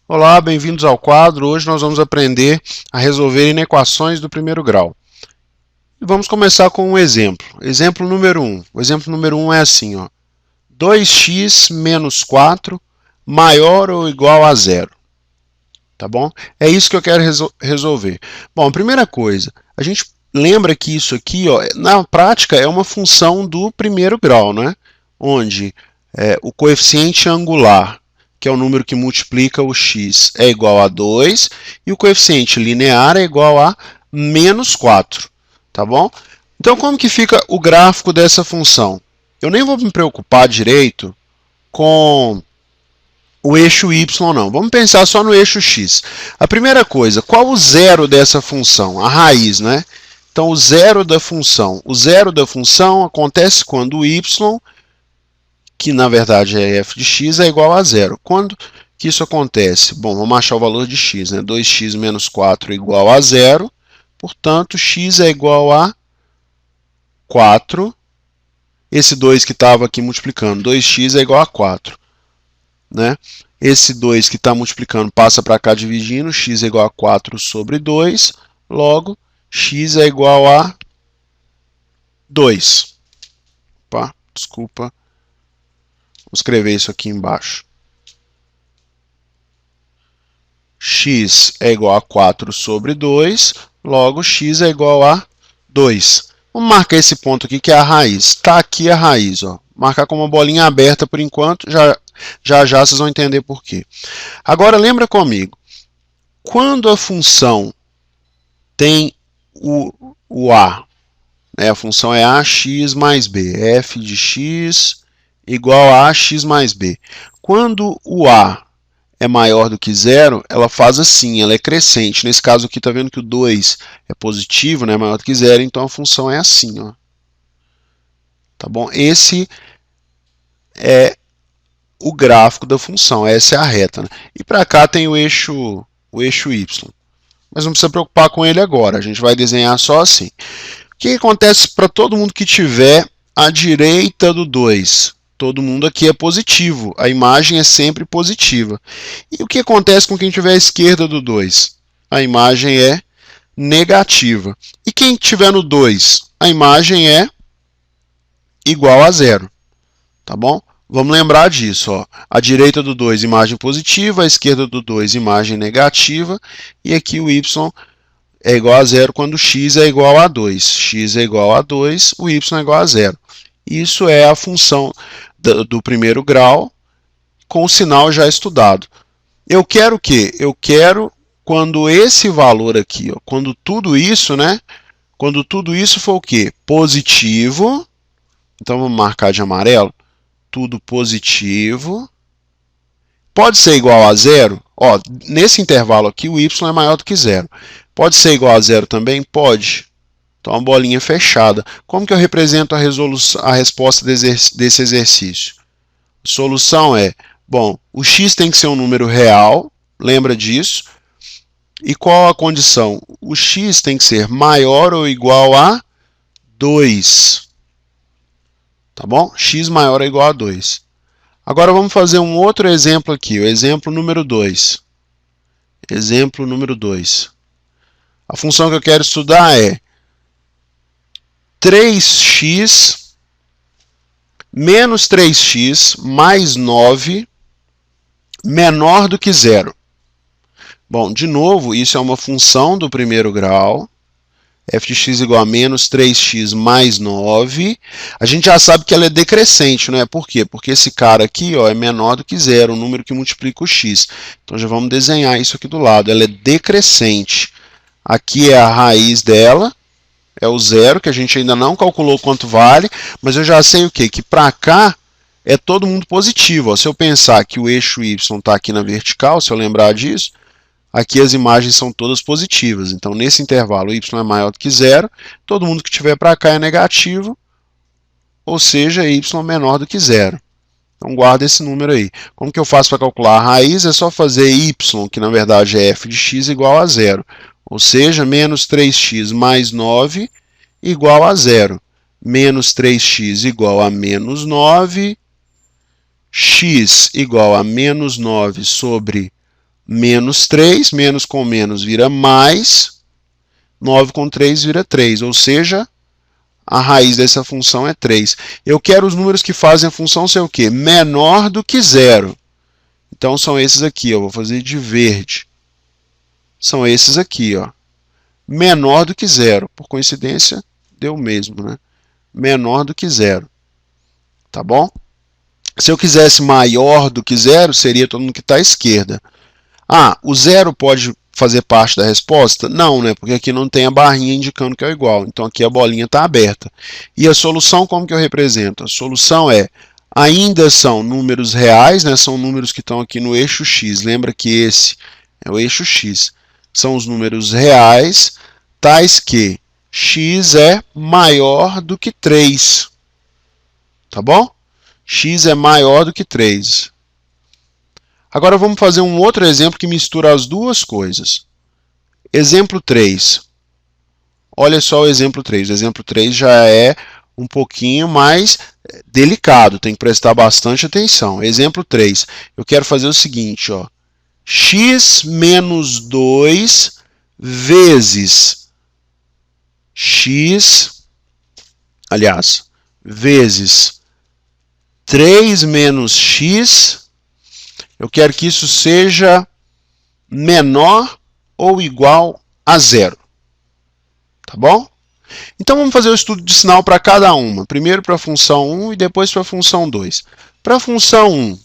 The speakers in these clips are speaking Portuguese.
Olá, bem-vindos ao quadro. Hoje nós vamos aprender a resolver inequações do primeiro grau. E vamos começar com um exemplo. Exemplo número 1. O exemplo número 1 é assim, ó. 2x menos 4 maior ou igual a zero. Tá bom? É isso que eu quero resolver. Bom, primeira coisa, a gente lembra que isso aqui, ó, na prática, é uma função do primeiro grau, né? Onde o coeficiente angular, que é o número que multiplica o x, é igual a 2, e o coeficiente linear é igual a menos 4, tá bom? Então, como que fica o gráfico dessa função? Eu nem vou me preocupar direito com o eixo y não. Vamos pensar só no eixo x. A primeira coisa, qual o zero dessa função? A raiz, né? Então, o zero da função. O zero da função acontece quando o y, que na verdade é f de x, é igual a zero. Quando que isso acontece? Bom, vamos achar o valor de x, né? 2x menos 4 é igual a zero. Portanto, x é igual a 4. Esse 2 que estava aqui multiplicando, 2x é igual a 4. Né? Esse 2 que está multiplicando passa para cá dividindo, x é igual a 4 sobre 2, logo, x é igual a 2. Opa, desculpa, vou escrever isso aqui embaixo. X é igual a 4 sobre 2, logo, x é igual a 2. Vamos marcar esse ponto aqui que é a raiz. Está aqui a raiz, ó. Marcar com uma bolinha aberta por enquanto, já vocês vão entender por quê. Agora lembra comigo, quando a função tem o a, né, a função é ax mais b, f de x igual a ax mais b. Quando o a é maior do que zero, ela faz assim, ela é crescente. Nesse caso aqui, está vendo que o 2 é positivo, né, maior do que zero, então a função é assim, ó. Tá bom? Esse é o gráfico da função, essa é a reta. Né? E para cá tem o eixo y. Mas não precisa preocupar com ele agora, a gente vai desenhar só assim. O que acontece para todo mundo que tiver à direita do 2? Todo mundo aqui é positivo, a imagem é sempre positiva. E o que acontece com quem tiver à esquerda do 2? A imagem é negativa. E quem estiver no 2? A imagem é igual a zero. Tá bom? Vamos lembrar disso. Ó. À direita do 2, imagem positiva, à esquerda do 2, imagem negativa. E aqui o y é igual a zero quando x é igual a 2. X é igual a 2, o y é igual a zero. Isso é a função do primeiro grau com o sinal já estudado. Eu quero o quê? Eu quero quando esse valor aqui, ó, quando tudo isso, né? Quando tudo isso for o quê? Positivo. Então vamos marcar de amarelo. Tudo positivo. Pode ser igual a zero? Ó, nesse intervalo aqui, o y é maior do que zero. Pode ser igual a zero também? Pode. Então, uma bolinha fechada. Como que eu represento a resposta desse exercício? A solução é, bom, o x tem que ser um número real, lembra disso. E qual a condição? O x tem que ser maior ou igual a 2. Tá bom? X maior ou igual a 2. Agora vamos fazer um outro exemplo aqui, o exemplo número 2. Exemplo número 2. A função que eu quero estudar é 3x menos 3x mais 9 menor do que zero. Bom, de novo, isso é uma função do primeiro grau. F de x igual a menos 3x mais 9. A gente já sabe que ela é decrescente, não é? Por quê? Porque esse cara aqui ó, é menor do que zero, o número que multiplica o x. Então já vamos desenhar isso aqui do lado. Ela é decrescente. Aqui é a raiz dela, é o zero, que a gente ainda não calculou quanto vale, mas eu já sei o quê? Que para cá é todo mundo positivo. Ó. Se eu pensar que o eixo y está aqui na vertical, se eu lembrar disso, aqui as imagens são todas positivas. Então, nesse intervalo, y é maior do que zero, todo mundo que estiver para cá é negativo, ou seja, y menor do que zero. Então, guarda esse número aí. Como que eu faço para calcular a raiz? É só fazer y, que na verdade é f de x, igual a zero. Ou seja, menos 3x mais 9 igual a zero. Menos 3x igual a menos 9, x igual a menos 9 sobre menos 3, menos com menos vira mais, 9 com 3 vira 3, ou seja, a raiz dessa função é 3. Eu quero os números que fazem a função ser o quê? Menor do que zero. Então, são esses aqui, eu vou fazer de verde. São esses aqui, ó. Menor do que zero. Por coincidência, deu o mesmo, né? Menor do que zero. Tá bom? Se eu quisesse maior do que zero, seria todo mundo que está à esquerda. Ah, o zero pode fazer parte da resposta? Não, né? Porque aqui não tem a barrinha indicando que é igual. Então aqui a bolinha está aberta. E a solução, como que eu represento? A solução ainda são números reais, né? São números que estão aqui no eixo X. Lembra que esse é o eixo X. São os números reais, tais que x é maior do que 3. Tá bom? X é maior do que 3. Agora vamos fazer um outro exemplo que mistura as duas coisas. Exemplo 3. Olha só o exemplo 3. O exemplo 3 já é um pouquinho mais delicado, tem que prestar bastante atenção. Exemplo 3. Eu quero fazer o seguinte, ó. X menos 2 vezes vezes 3 menos x, eu quero que isso seja menor ou igual a zero. Tá bom? Então vamos fazer o estudo de sinal para cada uma. Primeiro para a função 1 e depois para a função 2. Para a função 1,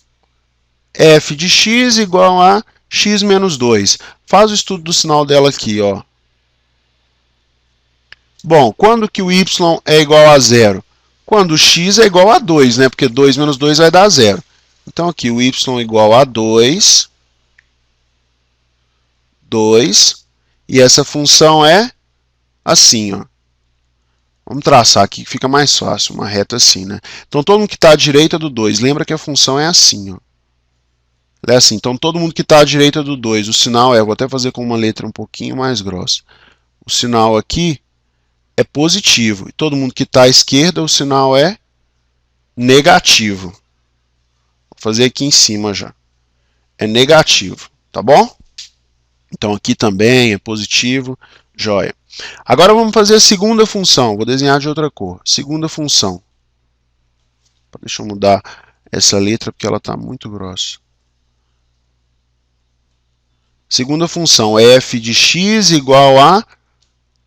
f de x igual a x menos 2. Faz o estudo do sinal dela aqui, ó. Bom, quando que o y é igual a zero? Quando o x é igual a 2, né? Porque 2 menos 2 vai dar zero. Então aqui o y é igual a 2, e essa função é assim, ó. Vamos traçar aqui que fica mais fácil, uma reta assim, né? Então todo mundo que está à direita do 2, lembra que a função é assim, ó. É assim, então todo mundo que está à direita do 2, o sinal vou até fazer com uma letra um pouquinho mais grossa. O sinal aqui é positivo. E todo mundo que está à esquerda, o sinal é negativo. Vou fazer aqui em cima já. É negativo, tá bom? Então aqui também é positivo, joia. Agora vamos fazer a segunda função. Vou desenhar de outra cor. Segunda função. Deixa eu mudar essa letra porque ela está muito grossa. Segunda função, f de x igual a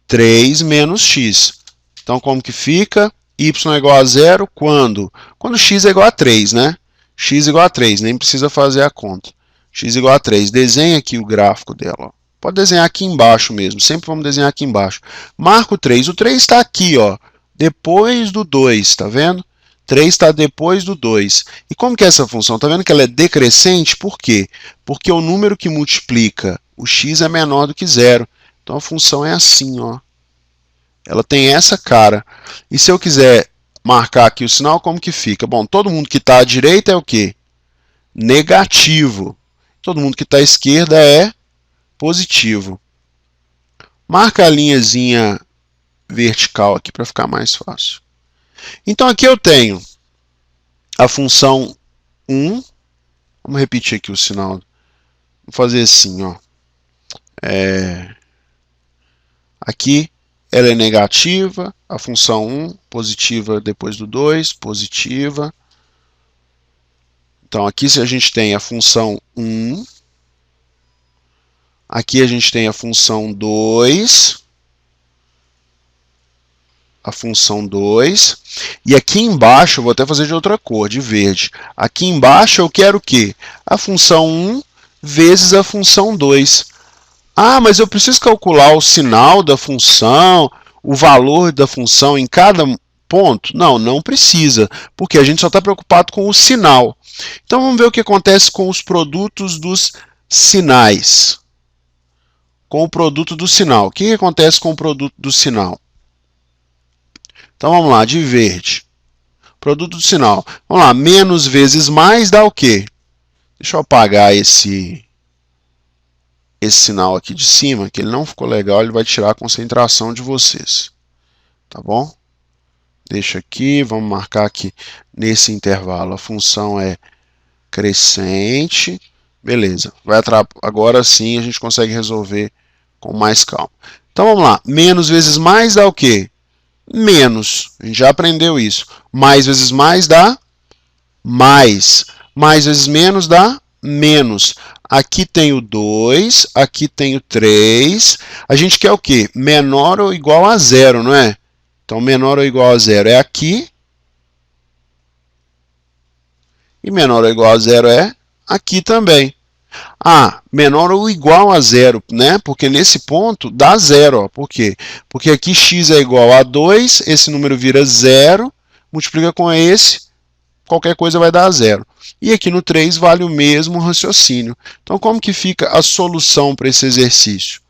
3 menos x. Então, como que fica? Y é igual a zero quando? Quando x é igual a 3, né? X igual a 3, nem precisa fazer a conta. X igual a 3. Desenha aqui o gráfico dela. Ó. Pode desenhar aqui embaixo mesmo. Sempre vamos desenhar aqui embaixo. Marca o 3. O 3 está aqui, ó, depois do 2, tá vendo? 3 está depois do 2. E como que é essa função? Está vendo que ela é decrescente? Por quê? Porque o número que multiplica o x é menor do que zero. Então a função é assim, ó. Ela tem essa cara. E se eu quiser marcar aqui o sinal, como que fica? Bom, todo mundo que está à direita é o quê? Negativo. Todo mundo que está à esquerda é positivo. Marca a linhazinha vertical aqui para ficar mais fácil. Então aqui eu tenho a função 1. Vamos repetir aqui o sinal. Vou fazer assim, ó. Aqui ela é negativa, a função 1, positiva depois do 2, positiva. Então aqui se a gente tem a função 1, aqui a gente tem a função 2, e aqui embaixo, eu vou até fazer de outra cor, de verde. Aqui embaixo eu quero o quê? A função 1 vezes a função 2. Ah, mas eu preciso calcular o sinal da função, o valor da função em cada ponto? Não, não precisa, porque a gente só está preocupado com o sinal. Então vamos ver o que acontece com os produtos dos sinais. Com o produto do sinal. O que acontece com o produto do sinal? Então vamos lá, de verde. Produto do sinal. Vamos lá, menos vezes mais dá o quê? Deixa eu apagar esse sinal aqui de cima, que ele não ficou legal, ele vai tirar a concentração de vocês. Tá bom? Deixa aqui, vamos marcar aqui nesse intervalo. A função é crescente, Beleza, agora sim a gente consegue resolver com mais calma. Então vamos lá, menos vezes mais dá o quê? Menos, a gente já aprendeu isso. Mais vezes mais dá mais. Mais vezes menos dá menos. Aqui tem o 2, aqui tem o 3. A gente quer o quê? Menor ou igual a zero, não é? Então, menor ou igual a zero é aqui. E menor ou igual a zero é aqui também. Ah, menor ou igual a zero, né? Porque nesse ponto dá zero. Ó. Por quê? Porque aqui x é igual a 2, esse número vira zero, multiplica com esse, qualquer coisa vai dar zero. E aqui no 3 vale o mesmo raciocínio. Então, como que fica a solução para esse exercício?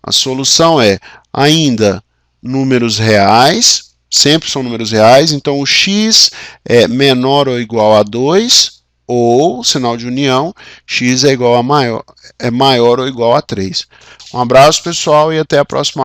A solução é ainda números reais, sempre são números reais, então o x é menor ou igual a 2, ou, sinal de união, x é maior ou igual a 3. Um abraço, pessoal, e até a próxima.